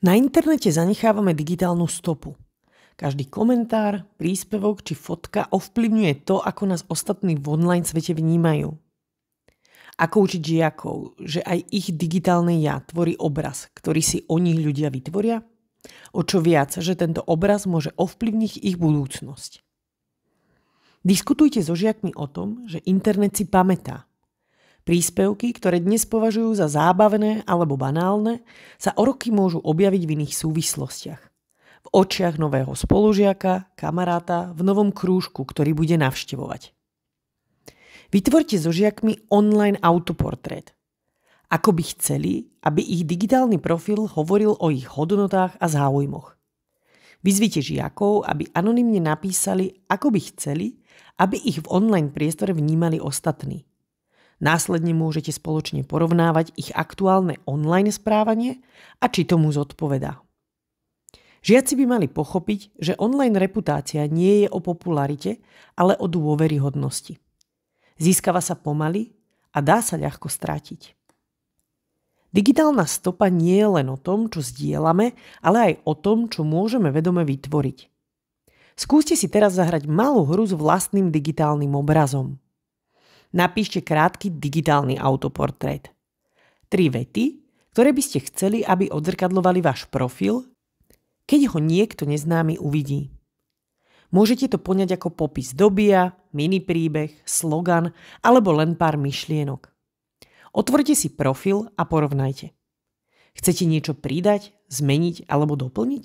Na internete zanechávame digitálnu stopu. Každý komentár, príspevok či fotka ovplyvňuje to, ako nás ostatní v online svete vnímajú. Ako učiť žiakov, že aj ich digitálne ja tvorí obraz, ktorý si o nich ľudia vytvoria? O čo viac, že tento obraz môže ovplyvniť ich budúcnosť. Diskutujte so žiakmi o tom, že internet si pamätá. Príspevky, ktoré dnes považujú za zábavné alebo banálne, sa o roky môžu objaviť v iných súvislostiach. V očiach nového spolužiaka, kamaráta, v novom krúžku, ktorý bude navštevovať. Vytvorte so žiakmi online autoportrét. Ako by chceli, aby ich digitálny profil hovoril o ich hodnotách a záujmoch. Vyzvite žiakov, aby anonymne napísali, ako by chceli, aby ich v online priestore vnímali ostatní. Následne môžete spoločne porovnávať ich aktuálne online správanie a či tomu zodpovedá. Žiaci by mali pochopiť, že online reputácia nie je o popularite, ale o dôveryhodnosti. Získava sa pomaly a dá sa ľahko strátiť. Digitálna stopa nie je len o tom, čo zdieľame, ale aj o tom, čo môžeme vedome vytvoriť. Skúste si teraz zahrať malú hru s vlastným digitálnym obrazom. Napíšte krátky digitálny autoportrét. 3 vety, ktoré by ste chceli, aby odzrkadlovali váš profil, keď ho niekto neznámy uvidí. Môžete to poňať ako popis dobia, mini príbeh, slogan alebo len pár myšlienok. Otvorte si profil a porovnajte. Chcete niečo pridať, zmeniť alebo doplniť?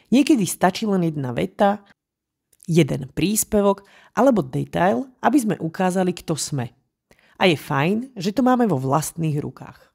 Niekedy stačí len jedna veta, jeden príspevok alebo detail, aby sme ukázali, kto sme. A je fajn, že to máme vo vlastných rukách.